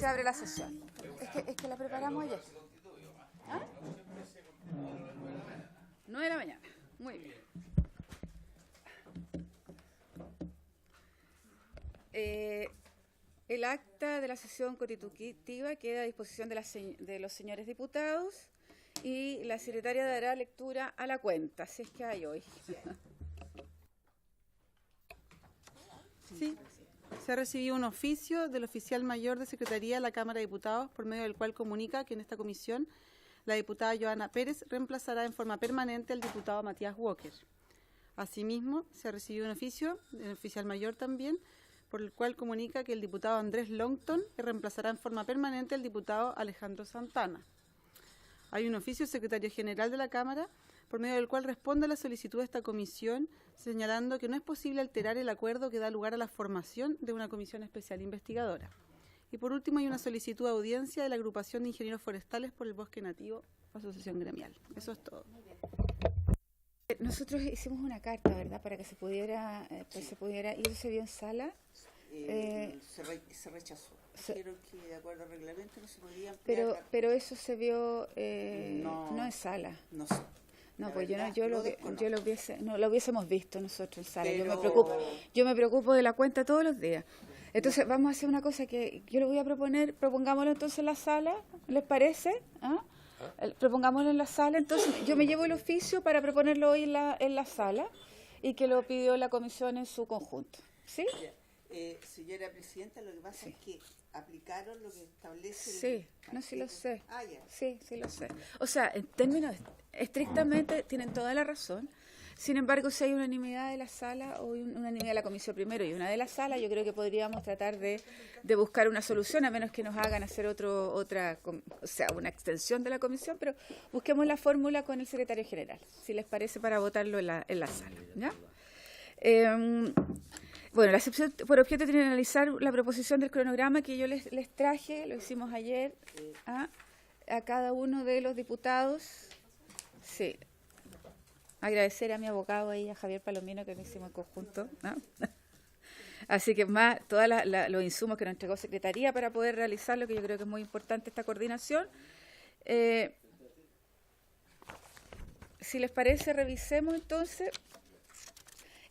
Se abre la sesión. Es que la preparamos ayer. ¿Ah? 9 de la mañana. Muy bien. El acta de la sesión constitutiva queda a disposición de los señores diputados y la secretaria dará lectura a la cuenta, si es que hay hoy. Sí, se ha recibido un oficio del oficial mayor de Secretaría de la Cámara de Diputados, por medio del cual comunica que en esta comisión la diputada Joana Pérez reemplazará en forma permanente al diputado Matías Walker. Asimismo, se ha recibido un oficio del oficial mayor también, por el cual comunica que el diputado Andrés Longton reemplazará en forma permanente al diputado Alejandro Santana. Hay un oficio del secretario general de la Cámara, por medio del cual responde a la solicitud de esta comisión, señalando que no es posible alterar el acuerdo que da lugar a la formación de una comisión especial investigadora. Y por último, hay una solicitud de audiencia de la agrupación de ingenieros forestales por el bosque nativo, asociación gremial. Eso es todo. Nosotros hicimos una carta, ¿verdad?, para que se pudiera, y eso se vio en sala. Se rechazó. Dijeron que de acuerdo al reglamento no se podía ampliar. Pero eso se vio no en sala. No sé. No, pues lo hubiésemos visto nosotros en sala. Pero... Yo me preocupo de la cuenta todos los días. Entonces vamos a hacer una cosa que yo le voy a proponer, propongámoslo entonces en la sala, ¿les parece? ¿Ah? Propongámoslo en la sala, entonces yo me llevo el oficio para proponerlo hoy en la sala y que lo pidió la comisión en su conjunto. ¿Sí? Señora Presidenta, lo que pasa es que aplicaron lo que establece... Sí, sí lo sé. Ya. Sí lo sé. O sea, en términos estrictamente tienen toda la razón. Sin embargo, si hay unanimidad de la sala o unanimidad de la comisión primero y una de la sala, yo creo que podríamos tratar de buscar una solución, a menos que nos hagan hacer una extensión de la comisión, pero busquemos la fórmula con el secretario general, si les parece, para votarlo en la sala. ¿Ya? Bueno, la excepción por objeto tiene que analizar la proposición del cronograma que yo les traje, lo hicimos ayer, a cada uno de los diputados. Sí. Agradecer a mi abogado ahí, a Javier Palomino, que lo hicimos en conjunto, ¿no? Así que más todos los insumos que nos entregó Secretaría para poder realizarlo, que yo creo que es muy importante esta coordinación. Si les parece, revisemos entonces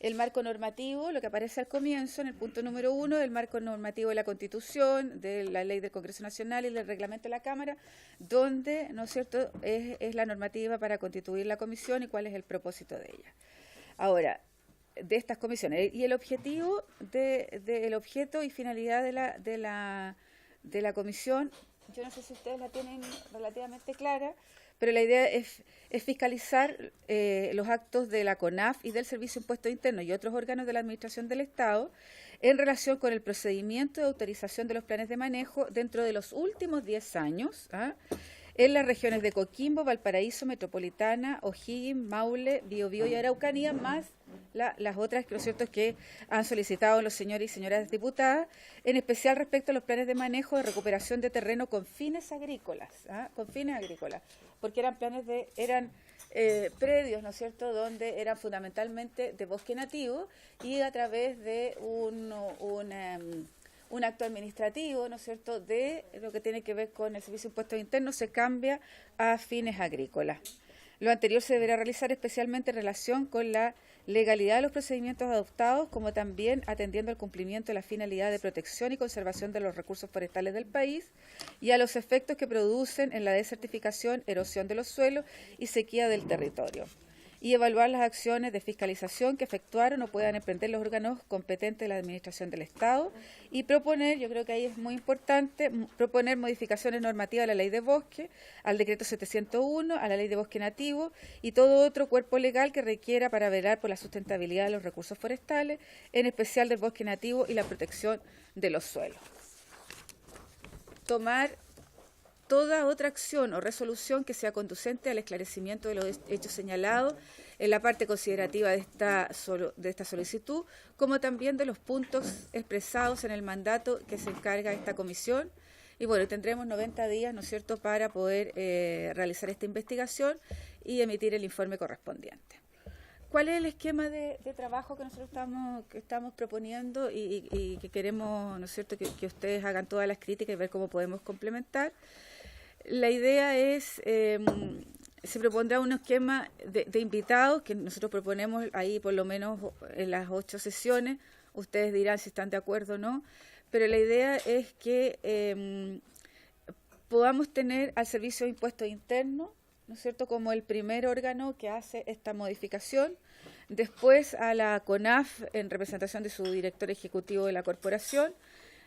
el marco normativo, lo que aparece al comienzo, en el punto número 1, del marco normativo de la Constitución, de la Ley del Congreso Nacional y del Reglamento de la Cámara, donde, ¿no es cierto?, es la normativa para constituir la comisión y cuál es el propósito de ella. Ahora, de estas comisiones, y el objetivo, el objeto y finalidad de la comisión, yo no sé si ustedes la tienen relativamente clara, pero la idea es fiscalizar los actos de la CONAF y del Servicio de Impuestos Internos y otros órganos de la Administración del Estado en relación con el procedimiento de autorización de los planes de manejo dentro de los últimos 10 años, en las regiones de Coquimbo, Valparaíso, Metropolitana, O'Higgins, Maule, Biobío y Araucanía, más las otras, que lo cierto es que han solicitado los señores y señoras diputadas, en especial respecto a los planes de manejo de recuperación de terreno con fines agrícolas, porque eran predios, ¿no es cierto?, donde eran fundamentalmente de bosque nativo y a través de un acto administrativo, ¿no es cierto?, de lo que tiene que ver con el Servicio de Impuestos Internos, se cambia a fines agrícolas. Lo anterior se deberá realizar especialmente en relación con la legalidad de los procedimientos adoptados, como también atendiendo al cumplimiento de la finalidad de protección y conservación de los recursos forestales del país y a los efectos que producen en la desertificación, erosión de los suelos y sequía del territorio. Y evaluar las acciones de fiscalización que efectuaron o puedan emprender los órganos competentes de la Administración del Estado y proponer, yo creo que ahí es muy importante, proponer modificaciones normativas a la Ley de Bosque, al Decreto 701, a la Ley de Bosque Nativo y todo otro cuerpo legal que requiera para velar por la sustentabilidad de los recursos forestales, en especial del bosque nativo y la protección de los suelos. Tomar toda otra acción o resolución que sea conducente al esclarecimiento de los hechos señalados en la parte considerativa de esta solicitud, como también de los puntos expresados en el mandato que se encarga esta comisión. Y bueno, tendremos 90 días, ¿no es cierto?, para poder realizar esta investigación y emitir el informe correspondiente. ¿cuál es el esquema de trabajo que nosotros estamos proponiendo y que queremos, ¿no es cierto?, que ustedes hagan todas las críticas y ver cómo podemos complementar? La idea es, se propondrá un esquema de invitados que nosotros proponemos ahí por lo menos en las 8 sesiones. Ustedes dirán si están de acuerdo o no, pero la idea es que podamos tener al Servicio de Impuestos Internos, ¿no es cierto?, como el primer órgano que hace esta modificación, después a la CONAF en representación de su director ejecutivo de la corporación,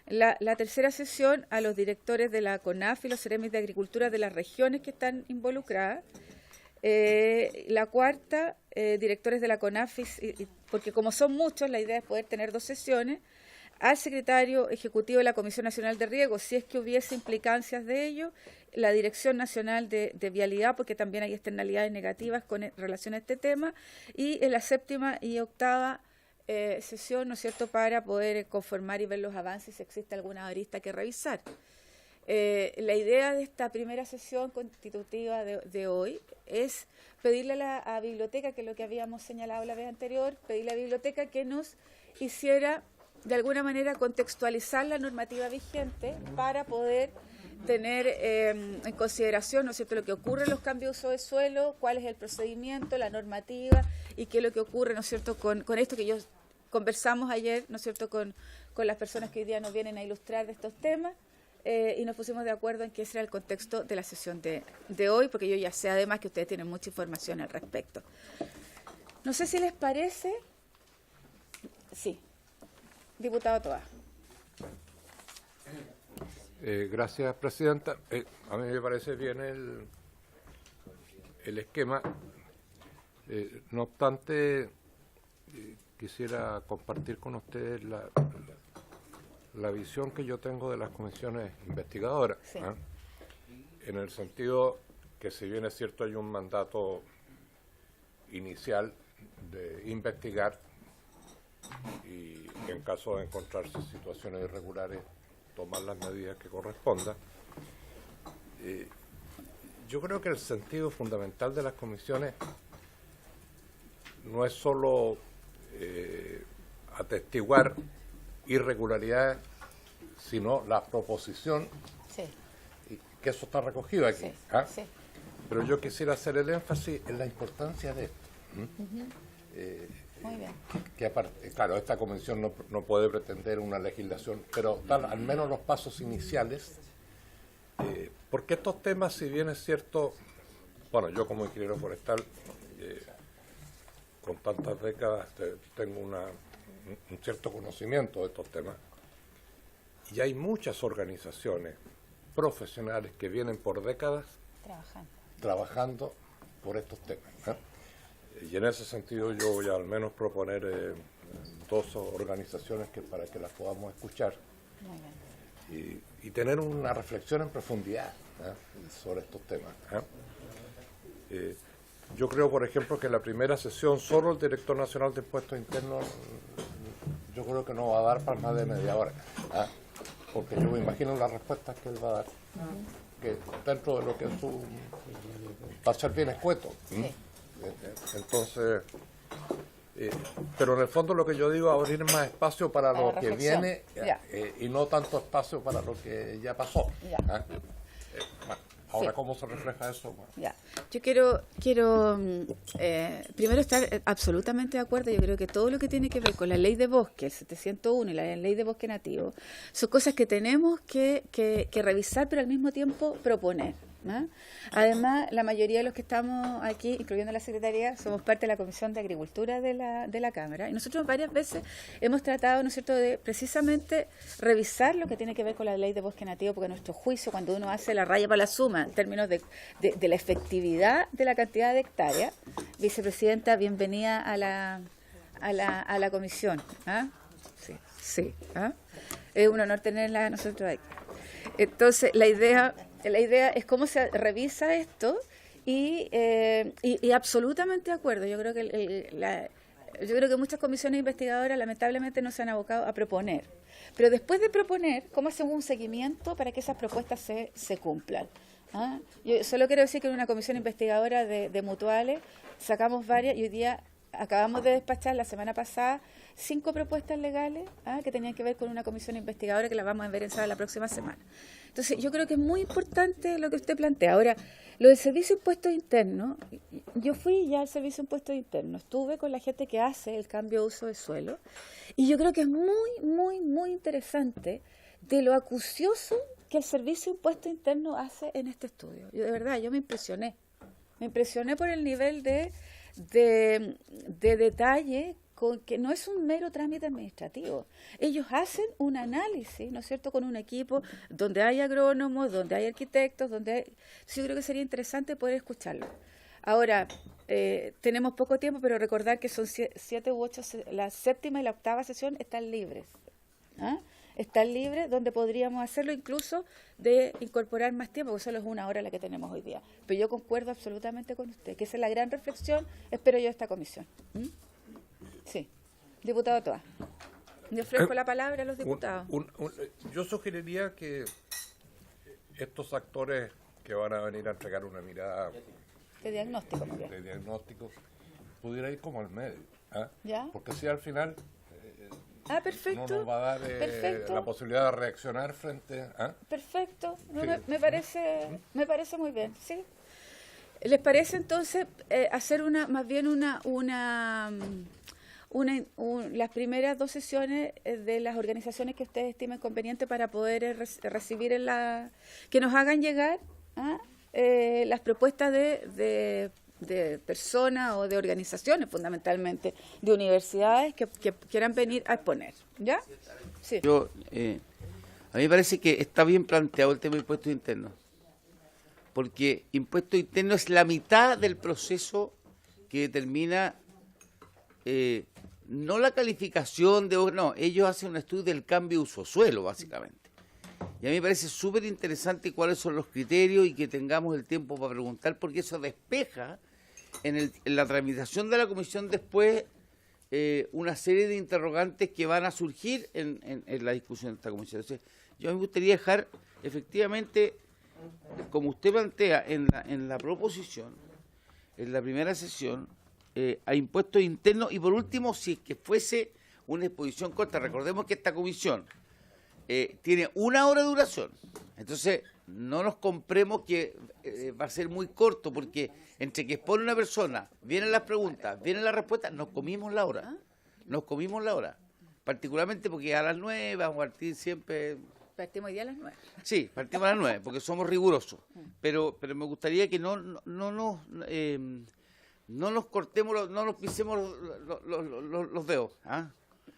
la tercera sesión a los directores de la CONAF y los Ceremis de Agricultura de las regiones que están involucradas, la cuarta, directores de la CONAF, porque como son muchos, la idea es poder tener 2 sesiones, al secretario ejecutivo de la Comisión Nacional de Riego, si es que hubiese implicancias de ello, la Dirección Nacional de Vialidad, porque también hay externalidades negativas con relación a este tema, y en la 7ª y 8ª sesión, ¿no es cierto?, para poder conformar y ver los avances si existe alguna arista que revisar. La idea de esta primera sesión constitutiva de hoy es pedirle a la biblioteca, que es lo que habíamos señalado la vez anterior, pedirle a la biblioteca que nos hiciera de alguna manera contextualizar la normativa vigente para poder tener en consideración, ¿no es cierto?, lo que ocurre en los cambios de uso de suelo, cuál es el procedimiento, la normativa y qué es lo que ocurre, ¿no es cierto?, con esto que yo conversamos ayer, ¿no es cierto?, con las personas que hoy día nos vienen a ilustrar de estos temas. Y nos pusimos de acuerdo en que ese era el contexto de la sesión de hoy, porque yo ya sé además que ustedes tienen mucha información al respecto. No sé si les parece. Sí. Diputado Toá. Gracias, Presidenta. A mí me parece bien el esquema. No obstante, quisiera compartir con ustedes la visión que yo tengo de las comisiones investigadoras, sí. En el sentido que, si bien es cierto, hay un mandato inicial de investigar y en caso de encontrarse situaciones irregulares tomar las medidas que correspondan, yo creo que el sentido fundamental de las comisiones no es solo atestiguar irregularidades, sino la proposición, sí. Y que eso está recogido aquí. Sí, sí. Pero yo quisiera hacer el énfasis en la importancia de esto. Muy bien. Que aparte, claro, esta convención no puede pretender una legislación, pero dar al menos los pasos iniciales, porque estos temas, si bien es cierto, bueno, yo como ingeniero forestal, con tantas décadas tengo un cierto conocimiento de estos temas, y hay muchas organizaciones profesionales que vienen por décadas trabajando por estos temas, ¿eh? Y en ese sentido yo voy a al menos proponer 2 organizaciones para que las podamos escuchar y tener una reflexión en profundidad, ¿eh?, sobre estos temas, ¿eh? Yo creo, por ejemplo, que en la primera sesión solo el Director Nacional de Impuestos Internos yo creo que no va a dar para más de media hora, ¿eh?, porque yo me imagino las respuestas que él va a dar, que dentro de lo que es su... va a ser bien escueto. Sí. Entonces, pero en el fondo lo que yo digo es abrir más espacio para lo que viene y no tanto espacio para lo que ya pasó. Bueno, ahora, sí. ¿Cómo se refleja eso? Bueno. Ya. Yo quiero primero estar absolutamente de acuerdo. Yo creo que todo lo que tiene que ver con la ley de bosque, el 701 y la ley de bosque nativo, son cosas que tenemos que revisar, pero al mismo tiempo proponer, ¿no? Además, la mayoría de los que estamos aquí, incluyendo la Secretaría, somos parte de la Comisión de Agricultura de la Cámara, y nosotros varias veces hemos tratado, ¿no es cierto?, de precisamente revisar lo que tiene que ver con la ley de bosque nativo, porque a nuestro juicio, cuando uno hace la raya para la suma en términos de la efectividad de la cantidad de hectáreas, Vicepresidenta, bienvenida a la comisión. ¿Ah? Sí, sí. ¿Ah? Es un honor tenerla a nosotros aquí. Entonces, la idea es cómo se revisa esto y absolutamente de acuerdo. Yo creo que muchas comisiones investigadoras lamentablemente no se han abocado a proponer. Pero después de proponer, ¿cómo hacemos un seguimiento para que esas propuestas se cumplan? ¿Ah? Yo solo quiero decir que en una comisión investigadora de mutuales sacamos varias y hoy día acabamos de despachar la semana pasada 5 propuestas legales que tenían que ver con una comisión investigadora que la vamos a ver en sala la próxima semana. Entonces, yo creo que es muy importante lo que usted plantea. Ahora, lo del servicio de impuestos internos, yo fui ya al servicio de impuestos internos, estuve con la gente que hace el cambio de uso de suelo, y yo creo que es muy, muy, muy interesante de lo acucioso que el servicio de impuestos internos hace en este estudio. Yo, de verdad, yo me impresioné por el nivel de detalle, con que no es un mero trámite administrativo. Ellos hacen un análisis, ¿no es cierto?, con un equipo donde hay agrónomos, donde hay arquitectos, yo creo que sería interesante poder escucharlo. Ahora, tenemos poco tiempo, pero recordar que son 7 u 8, la 7ª y la 8ª sesión están libres. Están libres, donde podríamos hacerlo incluso de incorporar más tiempo, porque solo es 1 hora la que tenemos hoy día. Pero yo concuerdo absolutamente con usted, que esa es la gran reflexión, espero yo, de esta comisión. Sí. Diputado Toa. Le ofrezco la palabra a los diputados. Yo sugeriría que estos actores que van a venir a entregar una mirada De diagnóstico, muy bien. de diagnóstico pudiera ir como al medio. ¿Ya? Porque si al final Perfecto. no nos va a dar Perfecto. la posibilidad de reaccionar frente a... Perfecto. No, Sí. me parece muy bien, ¿sí? ¿Les parece entonces hacer las primeras 2 sesiones de las organizaciones que ustedes estimen conveniente para poder recibir que nos hagan llegar las propuestas de personas o de organizaciones, fundamentalmente, de universidades que quieran venir a exponer? ¿Ya? Sí. A mí me parece que está bien planteado el tema de impuestos internos, porque impuesto interno es la mitad del proceso que determina no la calificación ellos hacen un estudio del cambio de uso suelo, básicamente. Y a mí me parece súper interesante cuáles son los criterios y que tengamos el tiempo para preguntar, porque eso despeja en la tramitación de la comisión después una serie de interrogantes que van a surgir en la discusión de esta comisión. Entonces, yo me gustaría dejar, efectivamente, como usted plantea en la proposición, en la primera sesión, a impuestos internos, y por último, si es que fuese una exposición corta, recordemos que esta comisión tiene 1 hora de duración, entonces no nos compremos que va a ser muy corto, porque entre que expone una persona, vienen las preguntas, vienen las respuestas, nos comimos la hora, particularmente porque a las 9 vamos a partir siempre... Partimos hoy día a las 9. Sí, partimos a las 9, porque somos rigurosos, pero me gustaría que no nos cortemos, no nos pisemos los dedos,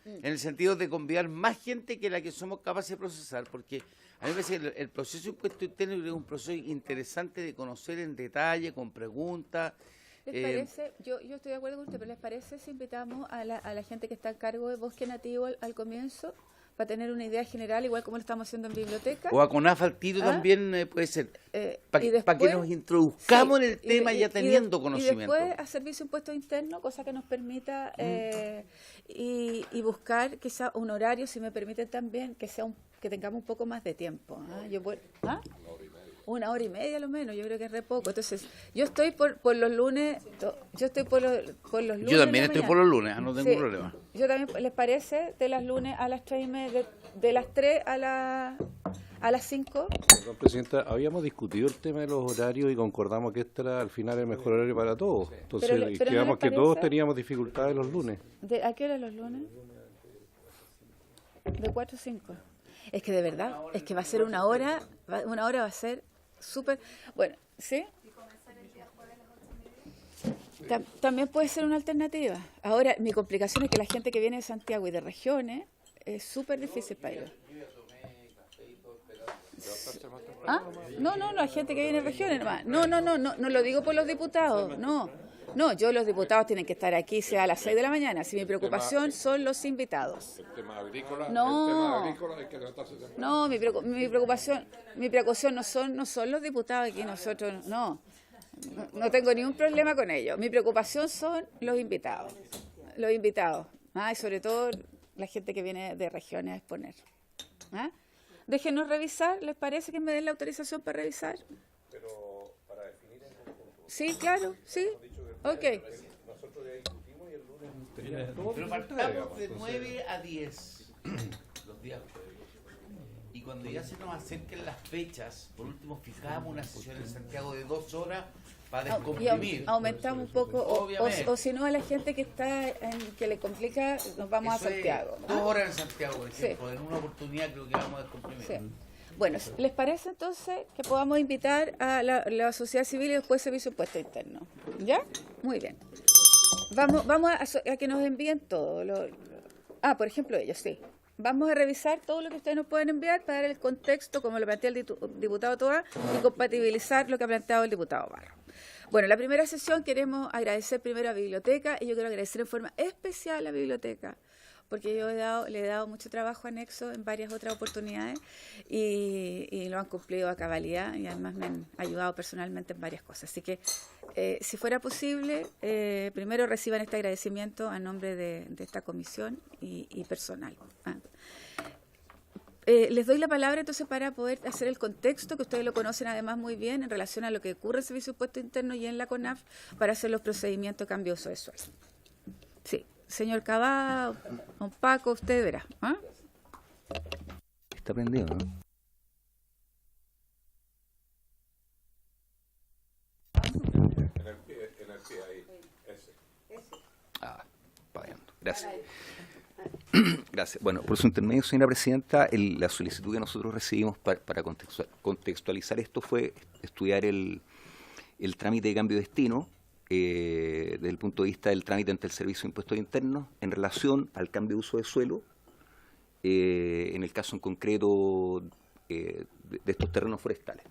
en el sentido de convidar más gente que la que somos capaces de procesar, porque a mí me parece que el proceso de impuesto interno es un proceso interesante de conocer en detalle, con preguntas. ¿Les parece? Yo estoy de acuerdo con usted, pero ¿les parece si invitamos a la gente que está a cargo de Bosque Nativo al comienzo, para tener una idea general, igual como lo estamos haciendo en biblioteca? O a CONAF al tiro también puede ser, para que nos introduzcamos en el tema ya teniendo conocimiento. Y después a servicio de impuestos internos, cosa que nos permita y buscar quizá un horario, si me permiten también, que tengamos un poco más de tiempo. 1 hora y media a lo menos, yo creo que es re poco. Entonces, yo estoy por los lunes, Yo también estoy por los lunes, no tengo problema. Yo también, ¿les parece? De las lunes a las 3:30, de las 3 a las 5. Perdón, Presidenta, habíamos discutido el tema de los horarios y concordamos que este era al final el mejor horario para todos. Entonces, Pero ¿no quedamos les que todos parece? teníamos dificultades los lunes. ¿A qué hora los lunes? De 4 a 5. Es que de verdad, es que va a ser 1 hora, va a ser súper... Bueno, ¿sí? También puede ser una alternativa. Ahora, mi complicación es que la gente que viene de Santiago y de regiones es súper difícil para ellos. No, hay gente que viene de regiones nomás. No lo digo por los diputados, no, los diputados tienen que estar aquí, sea a las 6 de la mañana. Si mi preocupación son los invitados. El tema agrícola, No. hay que tratarse de... No, mi preocupación no son los diputados aquí, nosotros, no tengo ningún problema con ellos. Mi preocupación son los invitados, y sobre todo la gente que viene de regiones a exponer. Déjenos revisar, ¿les parece que me den la autorización para revisar? Pero para definir en conjunto. Sí, claro, sí. Ok. Nosotros ya discutimos y el lunes Pero partamos de 9 a 10 los días jueves. Y cuando ya se nos acerquen las fechas, por último fijamos una sesión en Santiago de 2 horas para descomprimir. Aumentamos un poco, Obviamente. o si no, a la gente que está que le complica, nos vamos Eso a Santiago. es ¿no? 2 horas en Santiago, por ejemplo. En una oportunidad creo que vamos a descomprimir. Sí. Bueno, ¿les parece entonces que podamos invitar a la sociedad civil y después Servicio de Impuesto Interno? ¿Ya? Muy bien. Vamos a que nos envíen todo. Por ejemplo, ellos, sí. Vamos a revisar todo lo que ustedes nos pueden enviar para dar el contexto, como lo plantea el diputado Toa, y compatibilizar lo que ha planteado el diputado Barro. Bueno, la primera sesión queremos agradecer primero a Biblioteca, y yo quiero agradecer en forma especial a la Biblioteca, porque yo le he dado mucho trabajo anexo en varias otras oportunidades y lo han cumplido a cabalidad y además me han ayudado personalmente en varias cosas. Así que, si fuera posible, primero reciban este agradecimiento a nombre de esta comisión y personal. Les doy la palabra entonces para poder hacer el contexto, que ustedes lo conocen además muy bien, en relación a lo que ocurre en el Servicio de Impuesto Interno y en la CONAF, para hacer los procedimientos de cambio de uso de suelo. Sí. Señor Cabá, don Paco, usted verá. Está prendido, ¿no? En el pie ahí, ese. Pagando. Gracias. Gracias. Bueno, por su intermedio, señora presidenta, la solicitud que nosotros recibimos para contextualizar esto fue estudiar el trámite de cambio de destino desde el punto de vista del trámite ante el Servicio de Impuestos Internos en relación al cambio de uso de suelo, en el caso en concreto de estos terrenos forestales.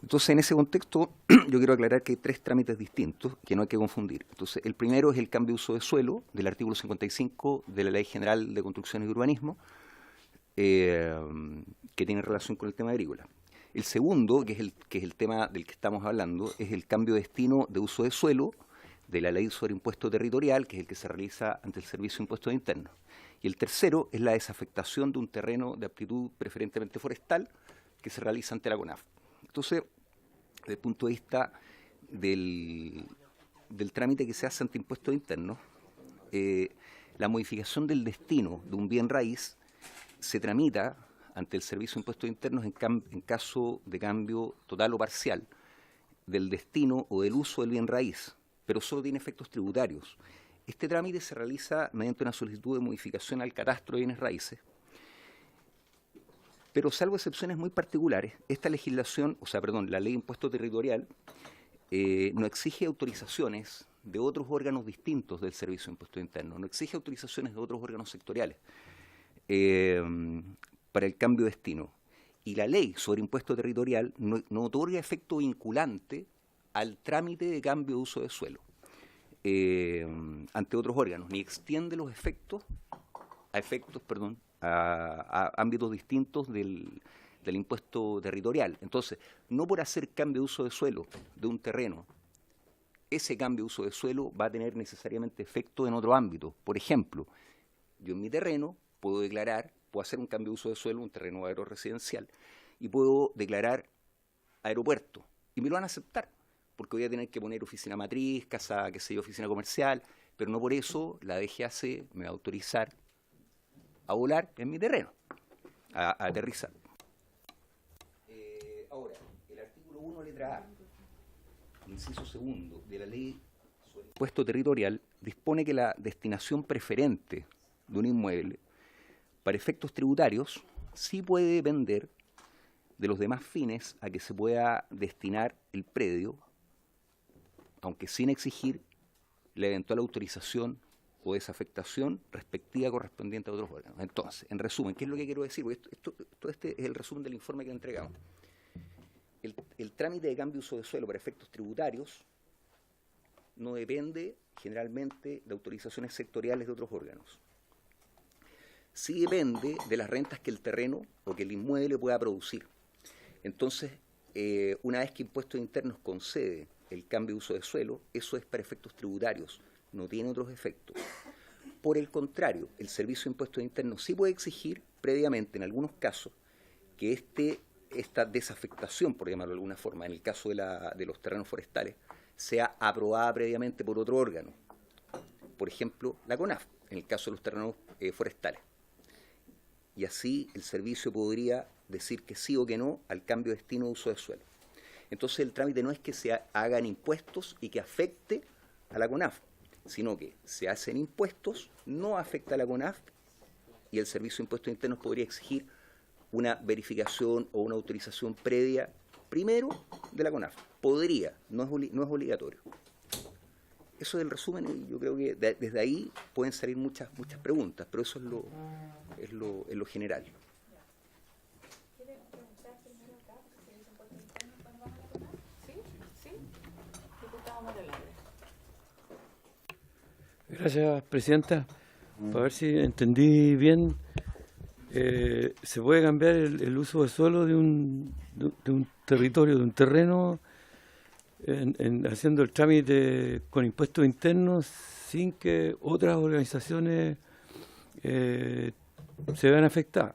Entonces, en ese contexto, yo quiero aclarar que hay 3 trámites distintos que no hay que confundir. Entonces, el primero es el cambio de uso de suelo del artículo 55 de la Ley General de Construcción y Urbanismo, que tiene relación con el tema agrícola. El segundo, que es el tema del que estamos hablando, es el cambio de destino de uso de suelo de la Ley sobre Impuesto Territorial, que es el que se realiza ante el Servicio de Impuestos Internos. Y el tercero es la desafectación de un terreno de aptitud preferentemente forestal, que se realiza ante la CONAF. Entonces, desde el punto de vista del trámite que se hace ante impuestos internos, la modificación del destino de un bien raíz se tramita ante el Servicio de Impuestos Internos en caso de cambio total o parcial del destino o del uso del bien raíz, pero solo tiene efectos tributarios. Este trámite se realiza mediante una solicitud de modificación al catastro de bienes raíces, pero salvo excepciones muy particulares, esta legislación, la Ley de Impuesto Territorial no exige autorizaciones de otros órganos distintos del Servicio de Impuestos Internos, no exige autorizaciones de otros órganos sectoriales para el cambio de destino. Y la Ley sobre Impuesto Territorial no otorga efecto vinculante al trámite de cambio de uso de suelo ante otros órganos, ni extiende los efectos a ámbitos distintos del impuesto territorial. Entonces, no por hacer cambio de uso de suelo de un terreno, ese cambio de uso de suelo va a tener necesariamente efecto en otro ámbito. Por ejemplo, yo en mi terreno puedo hacer un cambio de uso de suelo, un terreno aeroresidencial, y puedo declarar aeropuerto, y me lo van a aceptar, porque voy a tener que poner oficina matriz, casa, oficina comercial, pero no por eso la DGAC me va a autorizar a volar en mi terreno, a aterrizar. Ahora, el artículo 1, letra A, inciso segundo de la Ley sobre Impuesto Territorial, dispone que la destinación preferente de un inmueble para efectos tributarios sí puede depender de los demás fines a que se pueda destinar el predio, aunque sin exigir la eventual autorización o desafectación respectiva correspondiente a otros órganos. Entonces, en resumen, ¿qué es lo que quiero decir? Porque este es el resumen del informe que le entregamos. El trámite de cambio de uso de suelo para efectos tributarios no depende generalmente de autorizaciones sectoriales de otros órganos. Sí depende de las rentas que el terreno o que el inmueble pueda producir. Entonces, una vez que Impuestos Internos concede el cambio de uso de suelo, eso es para efectos tributarios, no tiene otros efectos. Por el contrario, el Servicio de Impuestos Internos sí puede exigir previamente, en algunos casos, que esta desafectación, por llamarlo de alguna forma, en el caso de los terrenos forestales, sea aprobada previamente por otro órgano. por ejemplo, la CONAF, en el caso de los terrenos forestales. Y así el servicio podría decir que sí o que no al cambio de destino de uso de suelo. Entonces el trámite no es que se hagan impuestos y que afecte a la CONAF, sino que se hacen impuestos, no afecta a la CONAF, y el Servicio de Impuestos Internos podría exigir una verificación o una autorización previa, primero, de la CONAF. Podría, no es obligatorio. Eso es el resumen, y yo creo que desde ahí pueden salir muchas preguntas, pero eso es lo general. Gracias, presidenta. Para ver si entendí bien, ¿se puede cambiar el uso de suelo de un territorio, de un terreno, haciendo el trámite con impuestos internos sin que otras organizaciones se vean afectadas?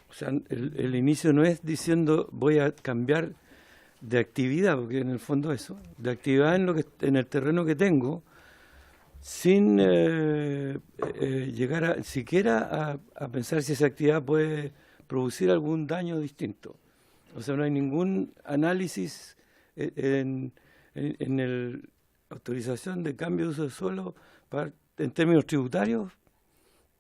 O sea, el inicio no es diciendo voy a cambiar de actividad, porque en el fondo eso, de actividad en el terreno que tengo, sin llegar siquiera a pensar si esa actividad puede producir algún daño distinto. O sea, no hay ningún análisis en la autorización de cambio de uso de suelo en términos tributarios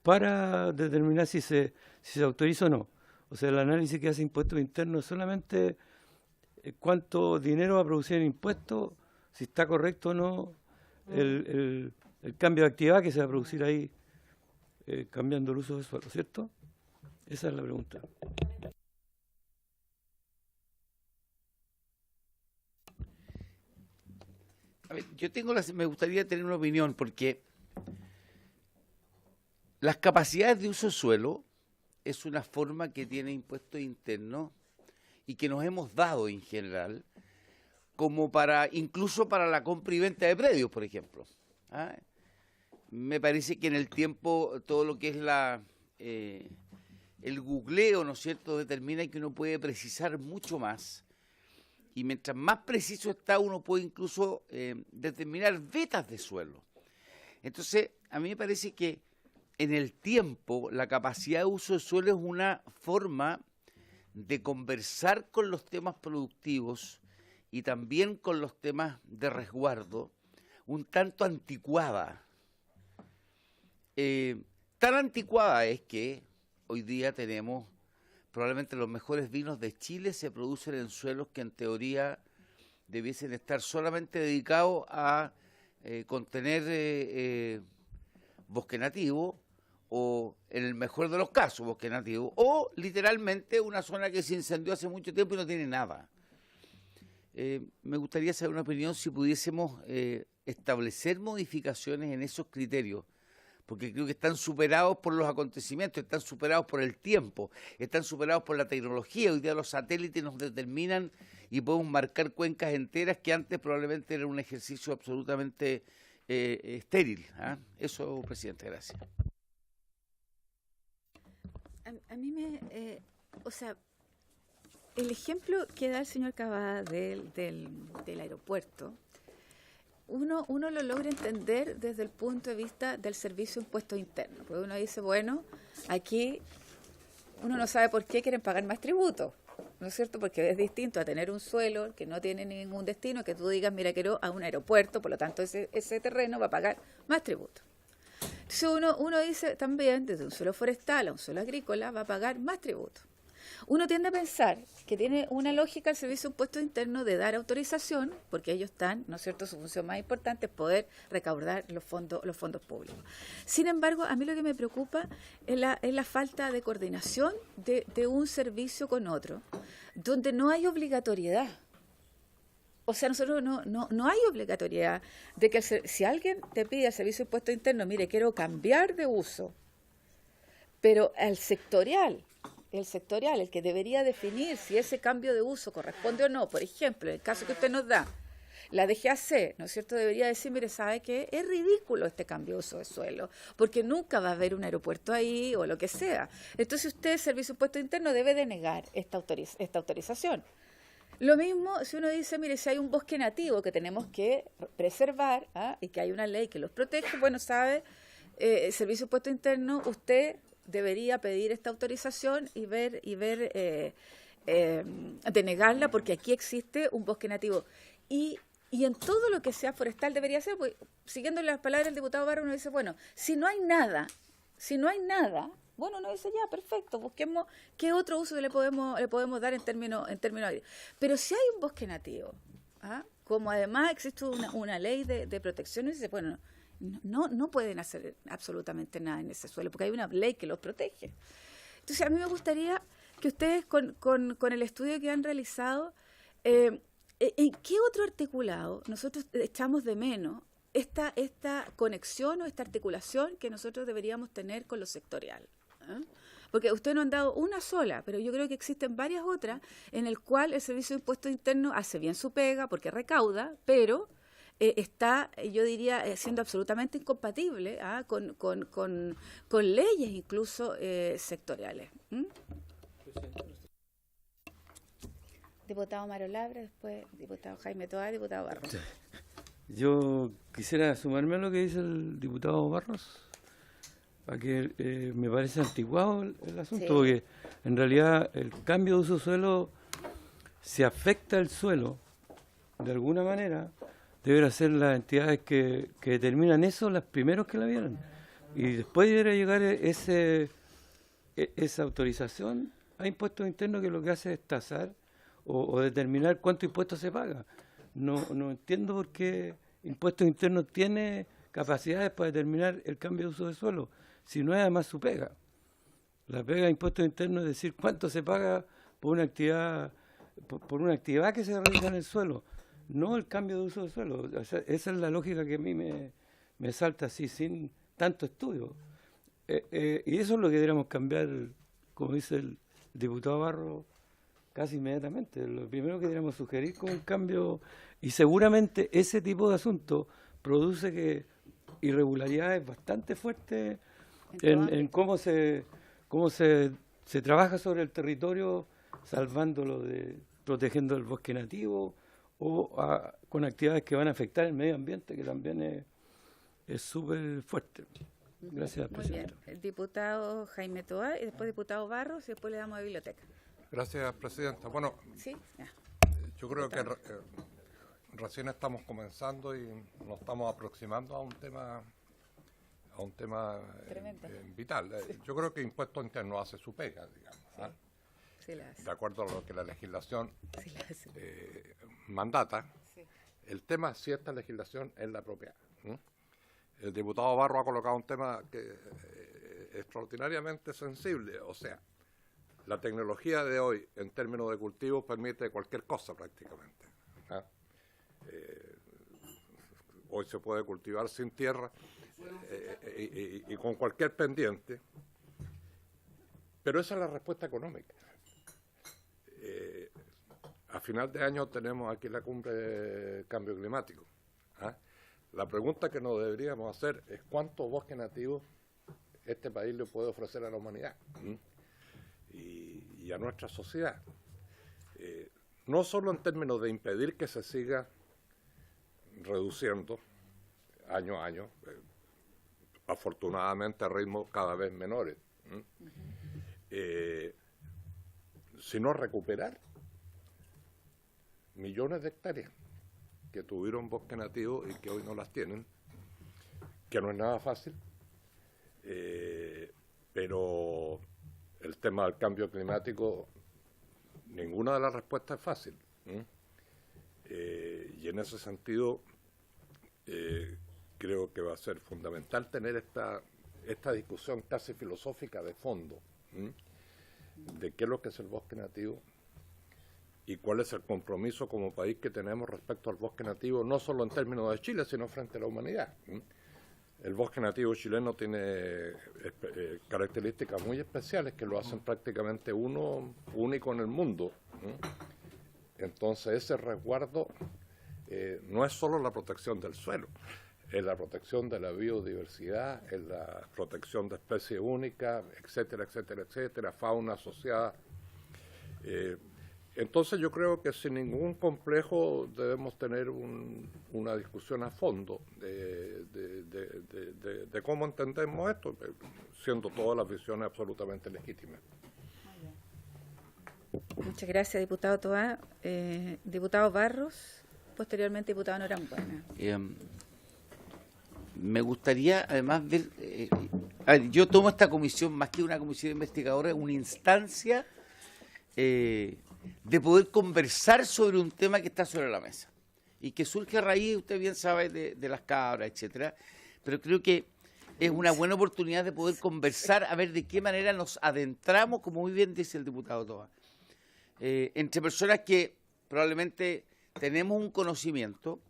para determinar si se autoriza o no. O sea, el análisis que hace impuestos internos es solamente cuánto dinero va a producir en impuestos, si está correcto o no el cambio de actividad que se va a producir ahí cambiando el uso del suelo, ¿cierto? Esa es la pregunta. A ver, me gustaría tener una opinión, porque las capacidades de uso de suelo es una forma que tiene impuestos internos y que nos hemos dado en general, como incluso para la compra y venta de predios, por ejemplo. Me parece que en el tiempo todo lo que es el googleo, ¿no es cierto?, determina que uno puede precisar mucho más. Y mientras más preciso está, uno puede incluso determinar vetas de suelo. Entonces, a mí me parece que en el tiempo la capacidad de uso de suelo es una forma de conversar con los temas productivos y también con los temas de resguardo, un tanto anticuada. Tan anticuada es que hoy día tenemos probablemente los mejores vinos de Chile se producen en suelos que en teoría debiesen estar solamente dedicados a contener bosque nativo, o en el mejor de los casos bosque nativo, o literalmente una zona que se incendió hace mucho tiempo y no tiene nada. Me gustaría saber una opinión si pudiésemos establecer modificaciones en esos criterios, porque creo que están superados por los acontecimientos, están superados por el tiempo, están superados por la tecnología. Hoy día los satélites nos determinan y podemos marcar cuencas enteras que antes probablemente era un ejercicio absolutamente estéril. Eso, presidente, gracias. A mí o sea, el ejemplo que da el señor Cavada del aeropuerto, uno lo logra entender desde el punto de vista del servicio de impuestos internos, porque uno dice, bueno, aquí uno no sabe por qué quieren pagar más tributo, ¿no es cierto? Porque es distinto a tener un suelo que no tiene ningún destino, que tú digas, mira, quiero a un aeropuerto, por lo tanto ese terreno va a pagar más tributo. Entonces uno dice también, desde un suelo forestal a un suelo agrícola, va a pagar más tributo. Uno tiende a pensar que tiene una lógica el Servicio de Impuestos Internos de dar autorización, porque ellos están, ¿no es cierto?, su función más importante es poder recaudar los fondos públicos. Sin embargo, a mí lo que me preocupa es la falta de coordinación de un servicio con otro, donde no hay obligatoriedad. O sea, nosotros no hay obligatoriedad de que si alguien te pide al Servicio de Impuestos Internos, mire, quiero cambiar de uso, pero el sectorial, el que debería definir si ese cambio de uso corresponde o no, por ejemplo, en el caso que usted nos da, la DGAC, ¿no es cierto?, debería decir, mire, ¿sabe qué? Es ridículo este cambio de uso de suelo, porque nunca va a haber un aeropuerto ahí o lo que sea. Entonces usted, Servicio de Impuestos Internos, debe denegar esta autorización. Lo mismo si uno dice, mire, si hay un bosque nativo que tenemos que preservar, y que hay una ley que los protege, bueno, sabe, el Servicio de Impuesto Interno, usted debería pedir esta autorización y ver denegarla, porque aquí existe un bosque nativo. Y en todo lo que sea forestal debería ser, pues, siguiendo las palabras del diputado Barro, uno dice, bueno, si no hay nada, bueno, uno dice, ya, perfecto, busquemos qué otro uso le podemos dar en términos agrícolas. Pero si hay un bosque nativo, como además existe una ley de protección, uno dice, bueno, no pueden hacer absolutamente nada en ese suelo, porque hay una ley que los protege. Entonces, a mí me gustaría que ustedes, con el estudio que han realizado, ¿en qué otro articulado nosotros echamos de menos esta conexión o esta articulación que nosotros deberíamos tener con lo sectorial? Porque ustedes no han dado una sola, pero yo creo que existen varias otras en el cual el Servicio de Impuestos Internos hace bien su pega porque recauda, pero está, yo diría, siendo absolutamente incompatible con leyes incluso sectoriales. Diputado Maro Labra, después diputado Jaime Toá, diputado Barros. Yo quisiera sumarme a lo que dice el diputado Barros, a que me parece anticuado el asunto, sí. Porque en realidad el cambio de uso de suelo, si afecta el suelo de alguna manera, deben ser las entidades que determinan eso las primeros que la vieran. Y después debería llegar esa autorización a impuestos internos, que lo que hace es tasar o determinar cuánto impuesto se paga. No entiendo por qué impuestos internos tiene capacidades para determinar el cambio de uso de suelo, si no es además su pega. La pega de impuestos internos es decir cuánto se paga por una actividad que se realiza en el suelo, no el cambio de uso de suelo. O sea, esa es la lógica que a mí me salta así, sin tanto estudio. Y eso es lo que deberíamos cambiar, como dice el diputado Barro, casi inmediatamente. Lo primero que deberíamos sugerir con un cambio, y seguramente ese tipo de asuntos produce que irregularidades bastante fuertes en cómo se trabaja sobre el territorio, salvándolo, protegiendo el bosque nativo, o con actividades que van a afectar el medio ambiente, que también es súper fuerte. Gracias, presidenta. Muy bien. El diputado Jaime Toá y después diputado Barros, y después le damos a biblioteca. Gracias, presidenta. Bueno, ¿sí? Yo creo que recién estamos comenzando y nos estamos aproximando a un tema vital. Yo creo que Impuestos Internos hace su pega, digamos. Sí, la hace. De acuerdo a lo que la legislación sí, mandata. Sí. El tema si esta legislación es la apropiada. El diputado Barro ha colocado un tema que es extraordinariamente sensible. O sea, la tecnología de hoy en términos de cultivos permite cualquier cosa prácticamente. Hoy se puede cultivar sin tierra y con cualquier pendiente, pero esa es la respuesta económica. A final de año tenemos aquí la cumbre de cambio climático. La pregunta que nos deberíamos hacer es cuánto bosque nativo este país le puede ofrecer a la humanidad y a nuestra sociedad. No solo en términos de impedir que se siga reduciendo año a año, afortunadamente a ritmos cada vez menores, sino recuperar millones de hectáreas que tuvieron bosque nativo y que hoy no las tienen, que no es nada fácil, pero el tema del cambio climático, ninguna de las respuestas es fácil. Y en ese sentido, creo que va a ser fundamental tener esta discusión casi filosófica de fondo, de qué es lo que es el bosque nativo y cuál es el compromiso como país que tenemos respecto al bosque nativo, no solo en términos de Chile, sino frente a la humanidad. El bosque nativo chileno tiene características muy especiales que lo hacen prácticamente único en el mundo. Entonces ese resguardo no es solo la protección del suelo, es la protección de la biodiversidad, es la protección de especies únicas, etcétera, etcétera, etcétera, fauna asociada. Entonces yo creo que sin ningún complejo debemos tener una discusión a fondo de cómo entendemos esto, siendo todas las visiones absolutamente legítimas. Muchas gracias, diputado Toá. Diputado Barros, posteriormente diputado Norambuena. Me gustaría además ver, a ver, yo tomo esta comisión, más que una comisión investigadora, una instancia de poder conversar sobre un tema que está sobre la mesa y que surge a raíz, usted bien sabe, de las cabras, etcétera, pero creo que es una buena oportunidad de poder conversar, a ver de qué manera nos adentramos, como muy bien dice el diputado Toá, entre personas que probablemente tenemos un conocimiento.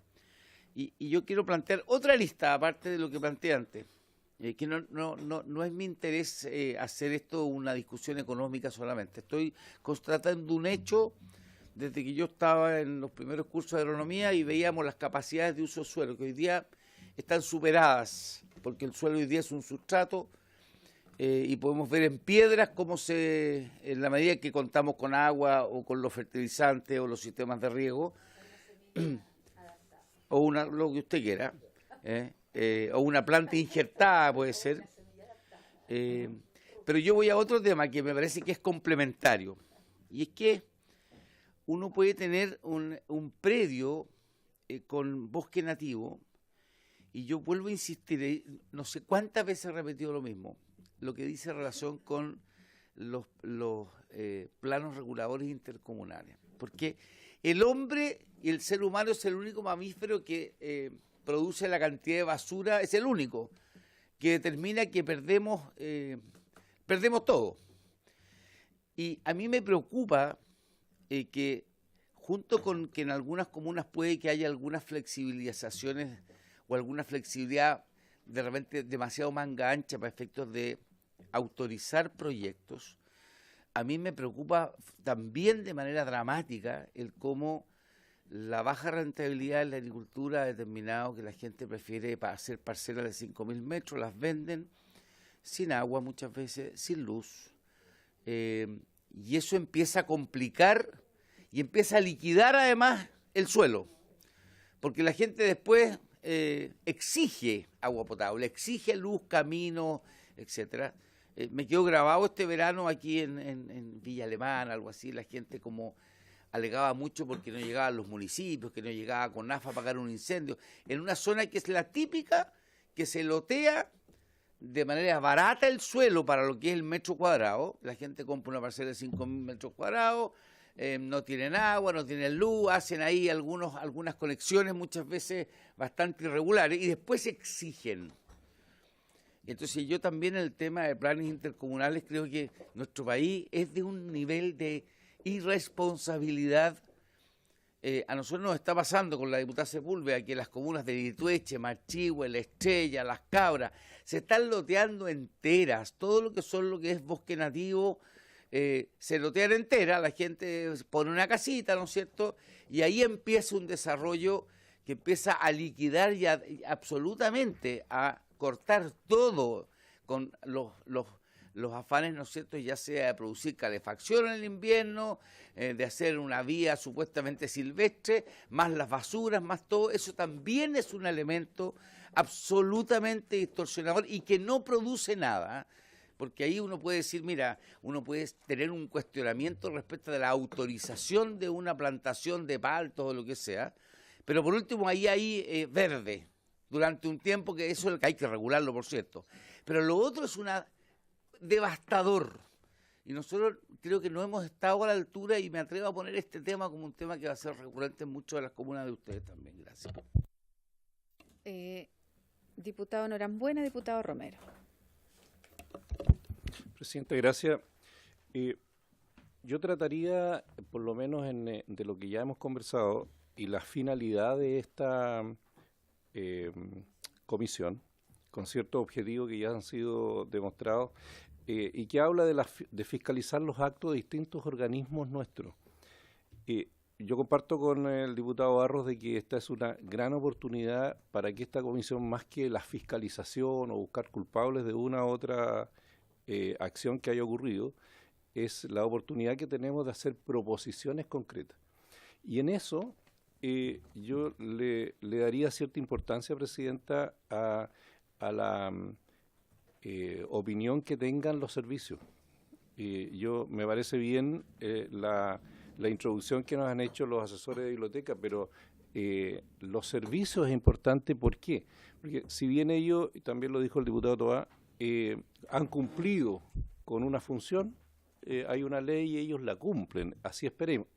Y yo quiero plantear otra lista, aparte de lo que planteé antes, que no es mi interés hacer esto una discusión económica solamente. Estoy constatando un hecho desde que yo estaba en los primeros cursos de agronomía y veíamos las capacidades de uso del suelo, que hoy día están superadas, porque el suelo hoy día es un sustrato, y podemos ver en piedras cómo en la medida que contamos con agua o con los fertilizantes o los sistemas de riego, o lo que usted quiera, o una planta injertada puede ser. Pero yo voy a otro tema que me parece que es complementario, y es que uno puede tener un predio con bosque nativo, y yo vuelvo a insistir, no sé cuántas veces he repetido lo mismo, lo que dice relación con los planos reguladores intercomunales, porque el hombre y el ser humano es el único mamífero que produce la cantidad de basura, es el único que determina que perdemos todo. Y a mí me preocupa que junto con que en algunas comunas puede que haya algunas flexibilizaciones o alguna flexibilidad de repente demasiado manga ancha para efectos de autorizar proyectos, a mí me preocupa también de manera dramática el cómo la baja rentabilidad en la agricultura ha determinado que la gente prefiere hacer parcelas de 5.000 metros, las venden sin agua muchas veces, sin luz, y eso empieza a complicar y empieza a liquidar además el suelo, porque la gente después exige agua potable, exige luz, camino, etcétera. Me quedó grabado este verano aquí en Villa Alemana, algo así, la gente como alegaba mucho porque no llegaba a los municipios, que no llegaba con AFA a apagar un incendio, en una zona que es la típica, que se lotea de manera barata el suelo para lo que es el metro cuadrado. La gente compra una parcela de 5.000 metros cuadrados, no tienen agua, no tienen luz, hacen ahí algunas conexiones muchas veces bastante irregulares y después exigen. Entonces yo también en el tema de planes intercomunales creo que nuestro país es de un nivel de irresponsabilidad. A nosotros nos está pasando con la diputada Sepúlveda que las comunas de Litueche, Machihue, La Estrella, Las Cabras, se están loteando enteras. Todo lo que es bosque nativo se lotean entera, la gente pone una casita, ¿no es cierto? Y ahí empieza un desarrollo que empieza a liquidar y absolutamente a cortar todo con los afanes, ¿no es cierto?, ya sea de producir calefacción en el invierno, de hacer una vía supuestamente silvestre, más las basuras, más todo, eso también es un elemento absolutamente distorsionador y que no produce nada, porque ahí uno puede decir, mira, uno puede tener un cuestionamiento respecto de la autorización de una plantación de paltos o lo que sea, pero por último ahí hay verde, durante un tiempo, que eso es lo que hay que regularlo, por cierto. Pero lo otro es devastador. Y nosotros creo que no hemos estado a la altura y me atrevo a poner este tema como un tema que va a ser recurrente en muchas de las comunas de ustedes también. Gracias. Diputado Norambuena, diputado Romero. Presidente, gracias. Yo trataría, por lo menos de lo que ya hemos conversado y la finalidad de esta comisión, con ciertos objetivos que ya han sido demostrados, y que habla de fiscalizar los actos de distintos organismos nuestros. Yo comparto con el diputado Barros de que esta es una gran oportunidad para que esta comisión, más que la fiscalización o buscar culpables de una u otra acción que haya ocurrido, es la oportunidad que tenemos de hacer proposiciones concretas. Y en eso yo le daría cierta importancia, Presidenta, a la opinión que tengan los servicios. Me parece bien la introducción que nos han hecho los asesores de biblioteca, pero los servicios es importante. ¿Por qué? Porque si bien ellos, y también lo dijo el diputado Toá, han cumplido con una función, hay una ley y ellos la cumplen. Así esperamos,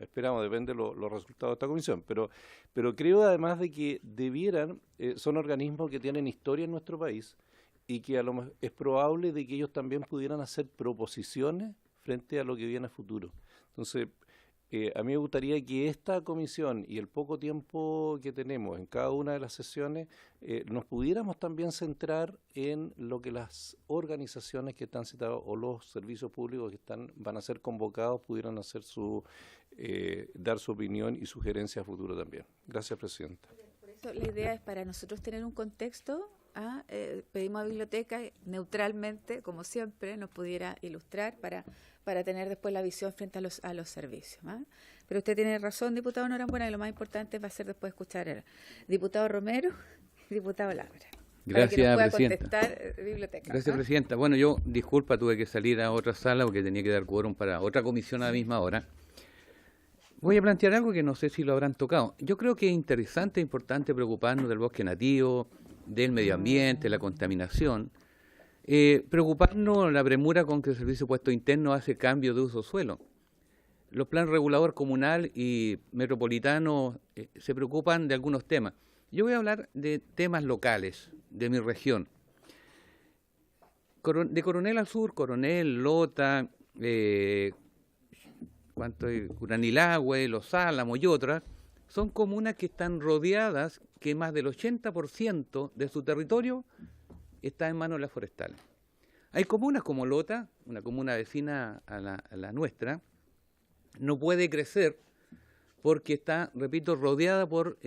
depende de los resultados de esta comisión. Pero creo además de que son organismos que tienen historia en nuestro país y que es probable de que ellos también pudieran hacer proposiciones frente a lo que viene a futuro. Entonces, a mí me gustaría que esta comisión y el poco tiempo que tenemos en cada una de las sesiones nos pudiéramos también centrar en lo que las organizaciones que están citadas o los servicios públicos que van a ser convocados pudieran hacer dar su opinión y sugerencias a futuro también. Gracias, Presidenta. Por eso la idea es para nosotros tener un contexto. Pedimos a Biblioteca neutralmente, como siempre, nos pudiera ilustrar para tener después la visión frente a los servicios. Pero usted tiene razón, diputado Norambuena, que lo más importante va a ser después escuchar al diputado Romero y diputado Labra. Gracias, para que nos pueda Presidenta. contestar Biblioteca. Gracias, Presidenta. Bueno, yo, disculpa, tuve que salir a otra sala porque tenía que dar quórum para otra comisión a la misma hora. Voy a plantear algo que no sé si lo habrán tocado. Yo creo que es interesante e importante preocuparnos del bosque nativo, del medio ambiente, la contaminación. Preocuparnos la premura con que el Servicio de Puestos Internos hace cambio de uso suelo. Los planes regulador comunal y metropolitano se preocupan de algunos temas. Yo voy a hablar de temas locales de mi región. De Coronel al sur, Coronel, Lota, Curanilahue, Los Álamos y otras, son comunas que están rodeadas, que más del 80% de su territorio está en manos de las forestales. Hay comunas como Lota, una comuna vecina a la nuestra, no puede crecer porque está, repito, rodeada por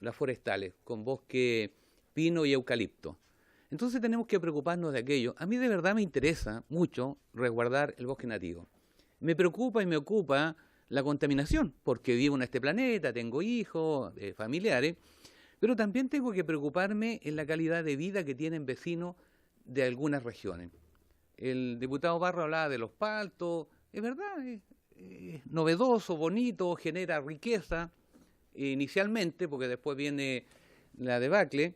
las forestales, con bosque pino y eucalipto. Entonces tenemos que preocuparnos de aquello. A mí de verdad me interesa mucho resguardar el bosque nativo. Me preocupa y me ocupa la contaminación, porque vivo en este planeta, tengo hijos, familiares, pero también tengo que preocuparme en la calidad de vida que tienen vecinos de algunas regiones. El diputado Barro hablaba de los paltos, es verdad, es novedoso, bonito, genera riqueza inicialmente, porque después viene la debacle,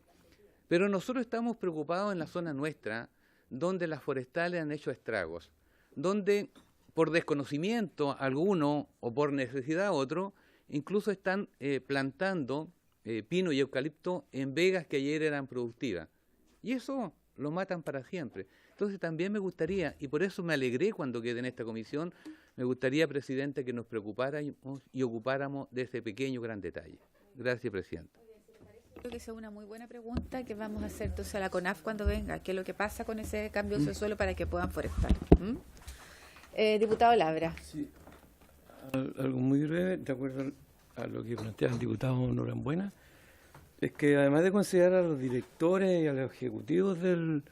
pero nosotros estamos preocupados en la zona nuestra, donde las forestales han hecho estragos, donde por desconocimiento alguno o por necesidad otro, incluso están plantando pino y eucalipto en vegas que ayer eran productivas. Y eso lo matan para siempre. Entonces también me gustaría, y por eso me alegré cuando quedé en esta comisión, me gustaría, Presidente, que nos preocupáramos y ocupáramos de ese pequeño gran detalle. Gracias, Presidenta. Creo que esa es una muy buena pregunta que vamos a hacer entonces a la CONAF cuando venga. ¿Qué es lo que pasa con ese cambio de suelo para que puedan forestar? Diputado Labra. Sí, algo muy breve, de acuerdo a lo que plantea el diputado Norambuena, es que además de considerar a los directores y a los ejecutivos de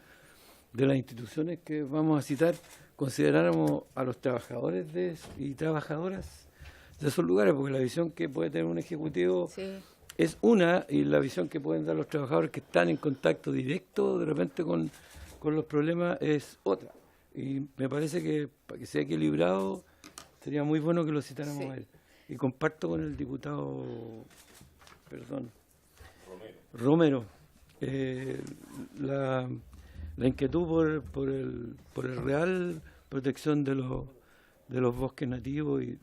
las instituciones que vamos a citar, consideráramos a los trabajadores y trabajadoras de esos lugares, porque la visión que puede tener un ejecutivo es una, y la visión que pueden dar los trabajadores que están en contacto directo de repente con los problemas es otra. Y me parece que para que sea equilibrado sería muy bueno que lo citáramos a él. Y comparto con el diputado, Romero, la inquietud por el real protección de los bosques nativos y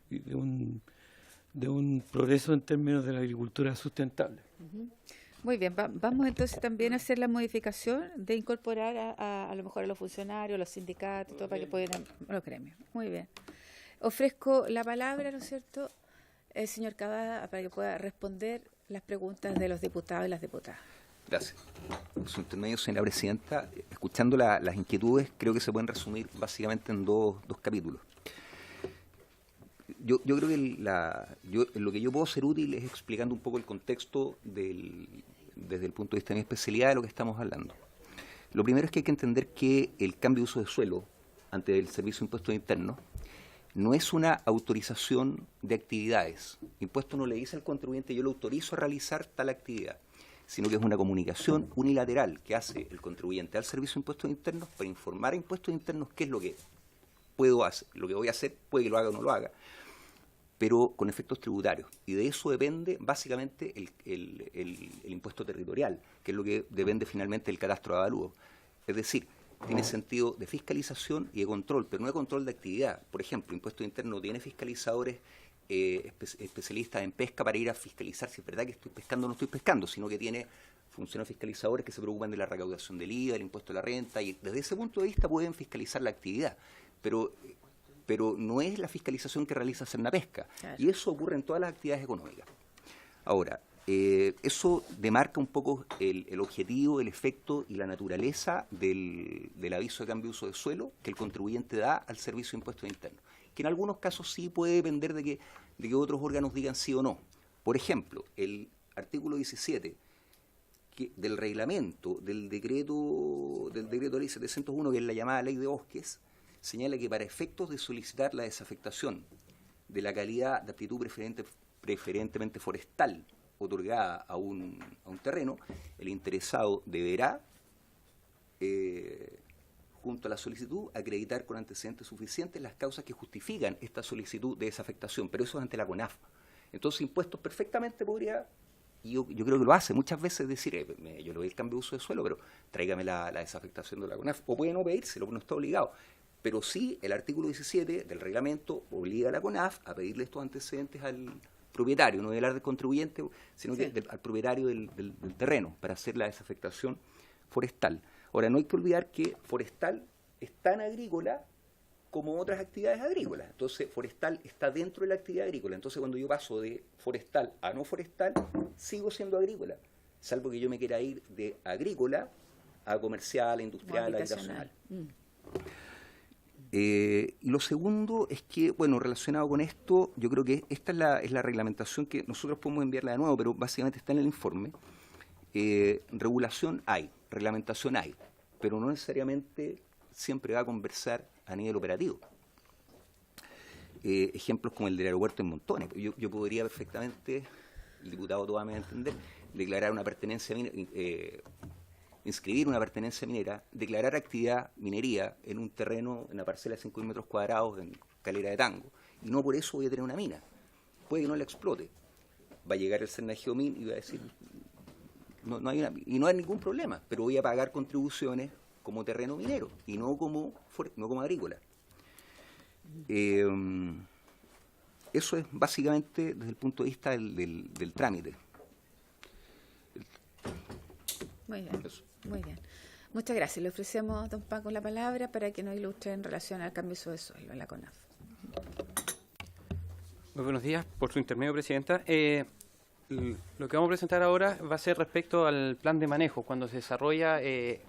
de un progreso en términos de la agricultura sustentable. Muy bien, vamos entonces también a hacer la modificación de incorporar a lo mejor a los funcionarios, a los sindicatos, todo para que puedan, los gremios. Muy bien. Ofrezco la palabra, ¿no es cierto?, señor Cavada, para que pueda responder las preguntas de los diputados y las diputadas. Gracias. Por su intermedio, señora Presidenta, escuchando las inquietudes, creo que se pueden resumir básicamente en dos capítulos. Yo creo que lo que yo puedo ser útil es explicando un poco el contexto desde el punto de vista de mi especialidad de lo que estamos hablando. Lo primero es que hay que entender que el cambio de uso de suelo ante el Servicio de Impuestos Internos no es una autorización de actividades. Impuesto no le dice al contribuyente yo lo autorizo a realizar tal actividad, sino que es una comunicación unilateral que hace el contribuyente al Servicio de Impuestos Internos para informar a Impuestos Internos qué es lo que puedo hacer, lo que voy a hacer, puede que lo haga o no lo haga, pero con efectos tributarios. Y de eso depende básicamente el impuesto territorial, que es lo que depende finalmente del catastro de avalúo. Es decir, tiene sentido de fiscalización y de control, pero no de control de actividad. Por ejemplo, Impuesto Interno no tiene fiscalizadores especialistas en pesca para ir a fiscalizar si es verdad que estoy pescando o no estoy pescando, sino que tiene funciones fiscalizadores que se preocupan de la recaudación del IVA, del impuesto a la renta, y desde ese punto de vista pueden fiscalizar la actividad, pero no es la fiscalización que realiza Cernapesca. Claro. Y eso ocurre en todas las actividades económicas. Ahora, eso demarca un poco el objetivo, el efecto y la naturaleza del aviso de cambio de uso de suelo que el contribuyente da al Servicio de Impuestos Internos, que en algunos casos sí puede depender de que otros órganos digan sí o no. Por ejemplo, el artículo 17 del reglamento del decreto ley 701, que es la llamada ley de bosques, señala que para efectos de solicitar la desafectación de la calidad de aptitud preferentemente forestal otorgada a un terreno, el interesado deberá, junto a la solicitud, acreditar con antecedentes suficientes las causas que justifican esta solicitud de desafectación, pero eso es ante la CONAF. Entonces, Impuestos perfectamente podría, y yo creo que lo hace muchas veces, decir, yo le doy el cambio de uso de suelo, pero tráigame la desafectación de la CONAF, o puede no pedírselo, no está obligado. Pero sí, el artículo 17 del reglamento obliga a la CONAF a pedirle estos antecedentes al propietario, no del contribuyente, sino sí, que al propietario del terreno, para hacer la desafectación forestal. Ahora, no hay que olvidar que forestal es tan agrícola como otras actividades agrícolas. Entonces, forestal está dentro de la actividad agrícola. Entonces, cuando yo paso de forestal a no forestal, sigo siendo agrícola, salvo que yo me quiera ir de agrícola a comercial, a industrial, a habitacional. Y lo segundo es que, bueno, relacionado con esto, yo creo que esta es la reglamentación que nosotros podemos enviarla de nuevo, pero básicamente está en el informe. Regulación hay, reglamentación hay, pero no necesariamente siempre va a conversar a nivel operativo. Ejemplos como el del aeropuerto en Montones. Yo podría perfectamente, el diputado Toá me va a entender, declarar una pertenencia inscribir una pertenencia minera, declarar actividad minería en un terreno, en una parcela de 5.000 metros cuadrados en Calera de Tango, y no por eso voy a tener una mina. Puede que no la explote. Va a llegar el Cernageomin y va a decir, no hay ningún problema, pero voy a pagar contribuciones como terreno minero y no como agrícola. Eso es básicamente desde el punto de vista del trámite. Muy bien. Eso. Muy bien. Muchas gracias. Le ofrecemos a don Paco la palabra para que nos ilustre en relación al cambio de uso de suelo en la CONAF. Muy buenos días. Por su intermedio, Presidenta. Lo que vamos a presentar ahora va a ser respecto al plan de manejo. Cuando se desarrolla,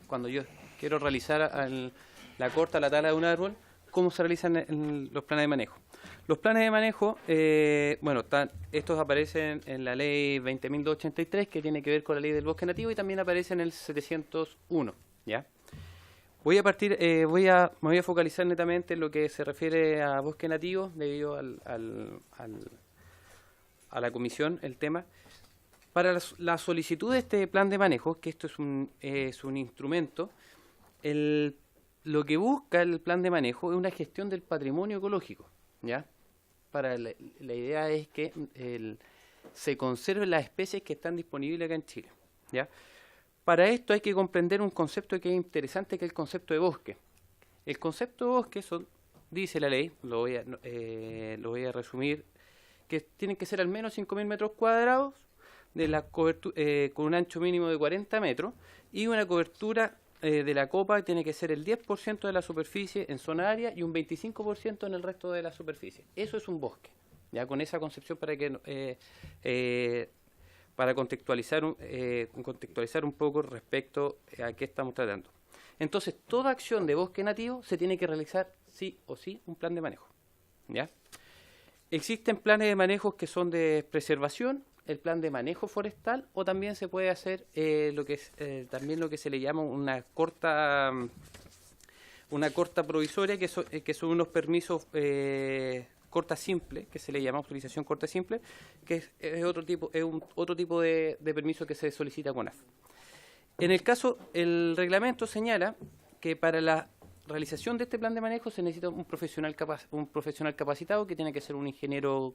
cuando yo quiero realizar la corta, la tala de un árbol, ¿cómo se realizan los planes de manejo? Los planes de manejo, estos aparecen en la ley 20.283, que tiene que ver con la ley del bosque nativo, y también aparece en el 701, ¿ya? Me voy a focalizar netamente en lo que se refiere a bosque nativo, debido a la comisión, el tema. Para la solicitud de este plan de manejo, que esto es un instrumento, lo que busca el plan de manejo es una gestión del patrimonio ecológico, ¿ya? La idea es que se conserven las especies que están disponibles acá en Chile, ¿ya? Para esto hay que comprender un concepto que es interesante, que es el concepto de bosque. El concepto de bosque dice la ley, lo voy a resumir, que tienen que ser al menos 5.000 metros cuadrados con un ancho mínimo de 40 metros y una cobertura de la copa tiene que ser el 10% de la superficie en zona área y un 25% en el resto de la superficie. Eso es un bosque, ya con esa concepción para contextualizar un poco respecto a qué estamos tratando. Entonces, toda acción de bosque nativo se tiene que realizar sí o sí un plan de manejo, ¿ya? Existen planes de manejo que son de preservación, el plan de manejo forestal, o también se puede hacer lo que se le llama una corta una corta provisoria, que son unos permisos corta simple, que se le llama autorización corta simple, que es otro tipo de permiso que se solicita a CONAF. En el caso, el reglamento señala que para la realización de este plan de manejo se necesita un profesional capacitado, que tiene que ser un ingeniero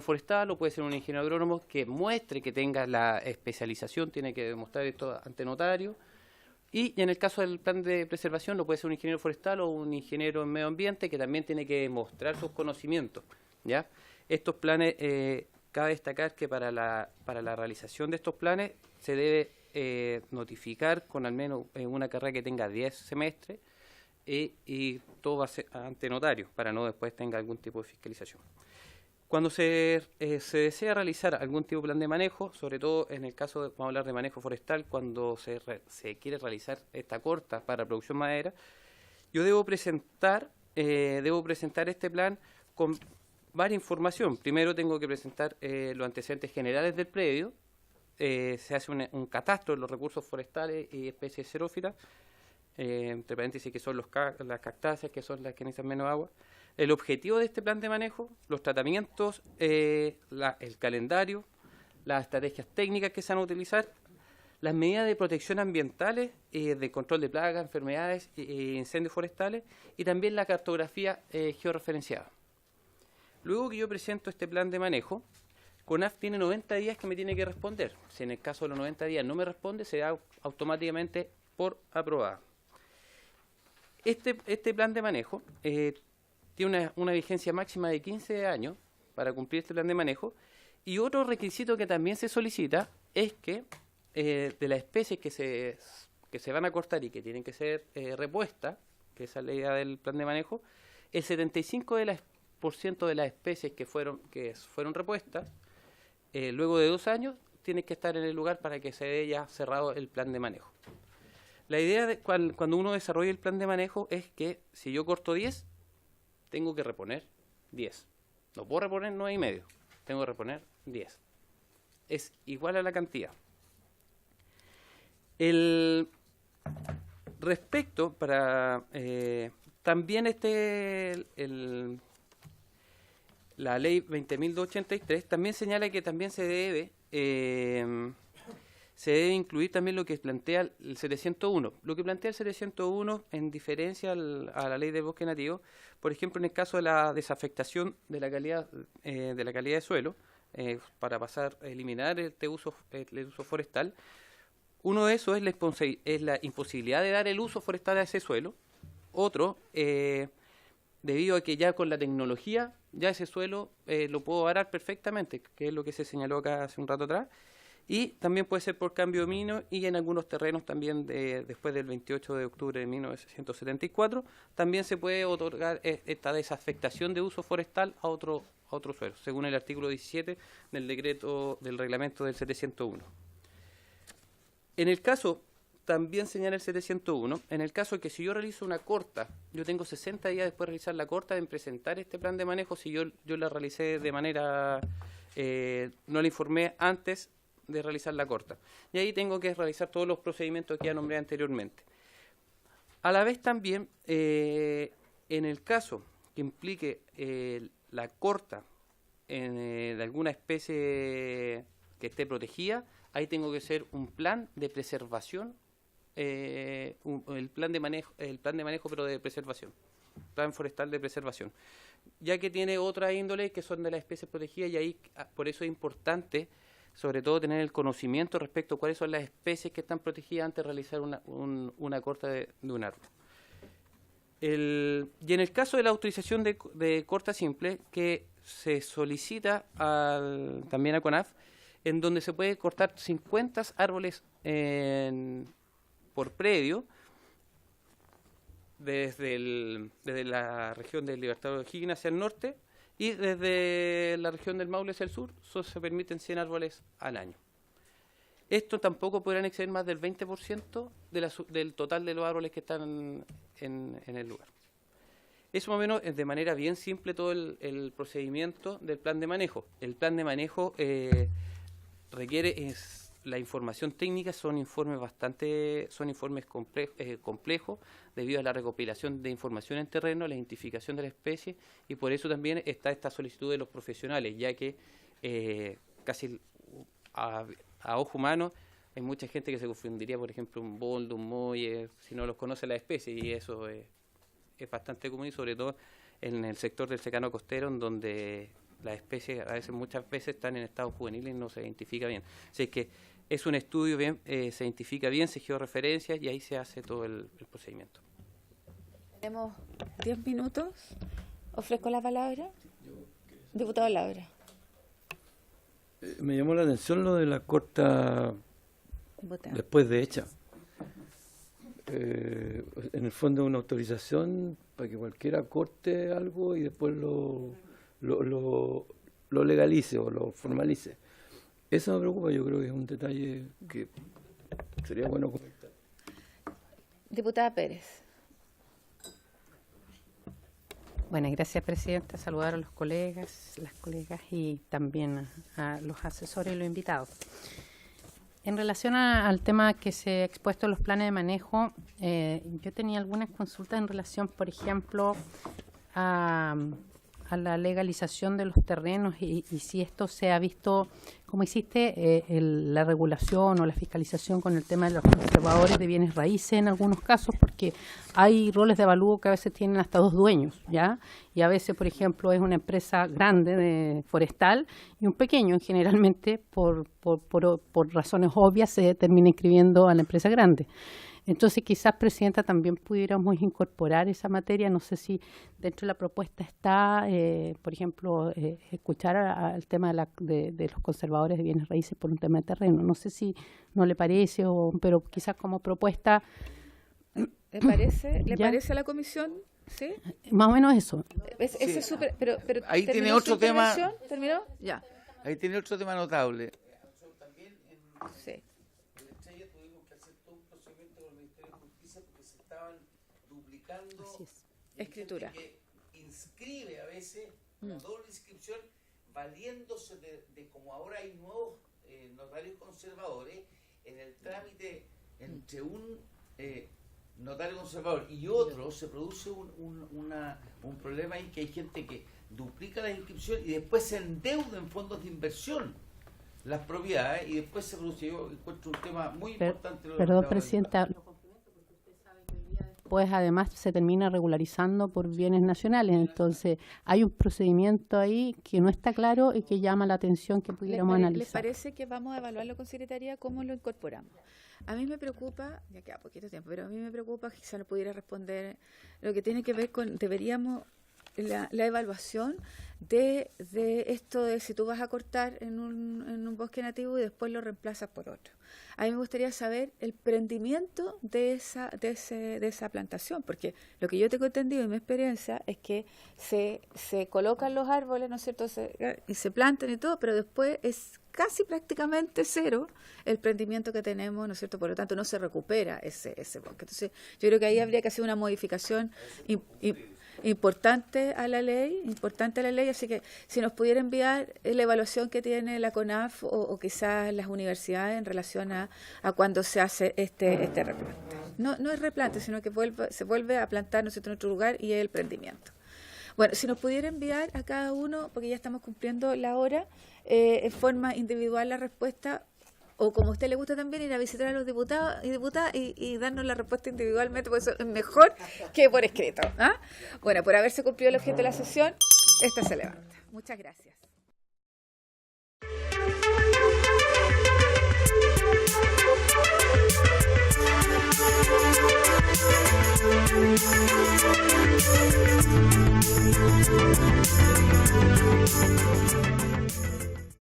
forestal, o puede ser un ingeniero agrónomo que muestre que tenga la especialización, tiene que demostrar esto ante notario. Y en el caso del plan de preservación lo puede ser un ingeniero forestal o un ingeniero en medio ambiente, que también tiene que demostrar sus conocimientos, ¿ya? Estos planes, cabe destacar que para la realización de estos planes se debe notificar con al menos una carrera que tenga 10 semestres, y todo va a ser ante notario, para no después tenga algún tipo de fiscalización. Cuando se desea realizar algún tipo de plan de manejo, sobre todo en el caso, vamos a hablar de manejo forestal, cuando se quiere realizar esta corta para producción madera, yo debo presentar este plan con varias información. Primero tengo que presentar los antecedentes generales del predio, se hace un catastro de los recursos forestales y especies xerófilas, entre paréntesis que son las cactáceas, que son las que necesitan menos agua, el objetivo de este plan de manejo, los tratamientos, el calendario, las estrategias técnicas que se van a utilizar, las medidas de protección ambientales, de control de plagas, enfermedades e incendios forestales, y también la cartografía georreferenciada. Luego que yo presento este plan de manejo, CONAF tiene 90 días que me tiene que responder. Si en el caso de los 90 días no me responde, se da automáticamente por aprobada. Este plan de manejo tiene una vigencia máxima de 15 años para cumplir este plan de manejo, y otro requisito que también se solicita es que de las especies que se van a cortar y que tienen que ser repuestas, que esa es la idea del plan de manejo, el 75% de las especies que fueron repuestas, luego de 2 años, tienen que estar en el lugar para que se haya cerrado el plan de manejo. La idea de cuando uno desarrolla el plan de manejo es que si yo corto 10, tengo que reponer 10. No puedo reponer 9,5, tengo que reponer 10. Es igual a la cantidad. Respecto para también la ley 20.283 también señala que también se debe incluir también lo que plantea el 701. Lo que plantea el 701 en diferencia a la ley del bosque nativo, por ejemplo, en el caso de la desafectación de la calidad de suelo, para pasar a eliminar el uso forestal, uno de esos es la imposibilidad de dar el uso forestal a ese suelo. Otro, debido a que ya con la tecnología, ya ese suelo lo puedo arar perfectamente, que es lo que se señaló acá hace un rato atrás. Y también puede ser por cambio de dominio, y en algunos terrenos también después del 28 de octubre de 1974, también se puede otorgar esta desafectación de uso forestal a otro suelo, según el artículo 17 del decreto del reglamento del 701. En el caso, también señala el 701, en el caso que si yo realizo una corta, yo tengo 60 días después de realizar la corta en presentar este plan de manejo, si yo la realicé de manera, no la informé antes de realizar la corta. Y ahí tengo que realizar todos los procedimientos que ya nombré anteriormente. A la vez también, en el caso que implique la corta de alguna especie que esté protegida, ahí tengo que hacer un plan de preservación, el plan de manejo pero de preservación, plan forestal de preservación, ya que tiene otra índole que son de las especies protegidas, y ahí por eso es importante sobre todo tener el conocimiento respecto a cuáles son las especies que están protegidas antes de realizar una corta de un árbol. Y en el caso de la autorización de corta simple, que se solicita también a CONAF, en donde se puede cortar 50 árboles por predio, desde la región del Libertador de O'Higgins hacia el norte, y desde la región del Maule hacia el sur, solo se permiten 100 árboles al año. Esto tampoco podrán exceder más del 20% del total de los árboles que están en el lugar. Eso más o menos es de manera bien simple todo el procedimiento del plan de manejo. El plan de manejo requiere la información técnica son informes complejos debido a la recopilación de información en terreno, la identificación de la especie, y por eso también está esta solicitud de los profesionales, ya que casi a ojo humano hay mucha gente que se confundiría, por ejemplo, un boldo, un molle, si no los conoce la especie, y eso es bastante común, y sobre todo en el sector del secano costero, en donde las especies muchas veces están en estado juvenil y no se identifica bien. Así que es un estudio bien, se identifica bien, se georreferencias y ahí se hace todo el procedimiento. Tenemos 10 minutos. Ofrezco la palabra. Diputado Labra. Me llamó la atención lo de la corta después de hecha. En el fondo una autorización para que cualquiera corte algo y después lo legalice o lo formalice. Eso me preocupa, yo creo que es un detalle que sería bueno comentar. Diputada Pérez. Bueno, gracias, Presidenta. Saludar a los colegas, las colegas y también a los asesores y los invitados. En relación al tema que se ha expuesto en los planes de manejo, yo tenía algunas consultas en relación, por ejemplo, a la legalización de los terrenos y si esto se ha visto, como existe la regulación o la fiscalización con el tema de los conservadores de bienes raíces en algunos casos, porque hay roles de avalúo que a veces tienen hasta 2 dueños, ¿ya? Y a veces, por ejemplo, es una empresa grande de forestal y un pequeño, generalmente por razones obvias se termina inscribiendo a la empresa grande. Entonces, quizás, Presidenta, también pudiéramos incorporar esa materia. No sé si dentro de la propuesta está, por ejemplo, escuchar al tema de los conservadores de bienes raíces por un tema de terreno. No sé si no le parece, pero quizás como propuesta... ¿Le parece a la comisión? ¿Sí? Más o menos eso. Ese Sí. pero Ahí tiene otro tema. ¿Terminó? Ya. Ahí tiene otro tema notable. Sí. Escritura. Que inscribe a veces una doble inscripción valiéndose de como ahora hay nuevos notarios conservadores en el trámite entre un notario conservador y otro se produce un problema ahí que hay gente que duplica la inscripción y después se endeuda en fondos de inversión las propiedades y después se produce, yo encuentro un tema muy importante. Perdón, Presidenta. Pues además se termina regularizando por bienes nacionales, entonces hay un procedimiento ahí que no está claro y que llama la atención que pudiéramos analizar. ¿Les parece que vamos a evaluarlo con Secretaría? ¿Cómo lo incorporamos? A mí me preocupa, ya queda poquito tiempo, pero a mí me preocupa, quizá no pudiera responder, lo que tiene que ver con, deberíamos, la evaluación de esto de si tú vas a cortar en un bosque nativo y después lo reemplazas por otro. A mí me gustaría saber el prendimiento de esa plantación, porque lo que yo tengo entendido en mi experiencia es que se colocan los árboles, ¿no es cierto?, y se plantan y todo, pero después es casi prácticamente cero el prendimiento que tenemos, ¿no es cierto?, por lo tanto no se recupera ese bosque. Entonces yo creo que ahí habría que hacer una modificación importante a la ley, así que si nos pudiera enviar la evaluación que tiene la CONAF o quizás las universidades en relación a cuando se hace este replante. No es replante, sino que se vuelve a plantar, ¿no es cierto?, en otro lugar y es el prendimiento. Bueno, si nos pudiera enviar a cada uno, porque ya estamos cumpliendo la hora, en forma individual la respuesta, o como a usted le gusta también, ir a visitar a los diputados y diputadas y darnos la respuesta individualmente, porque eso es mejor que por escrito. ¿Ah? Bueno, por haberse cumplido el objeto de la sesión, esta se levanta. Muchas gracias.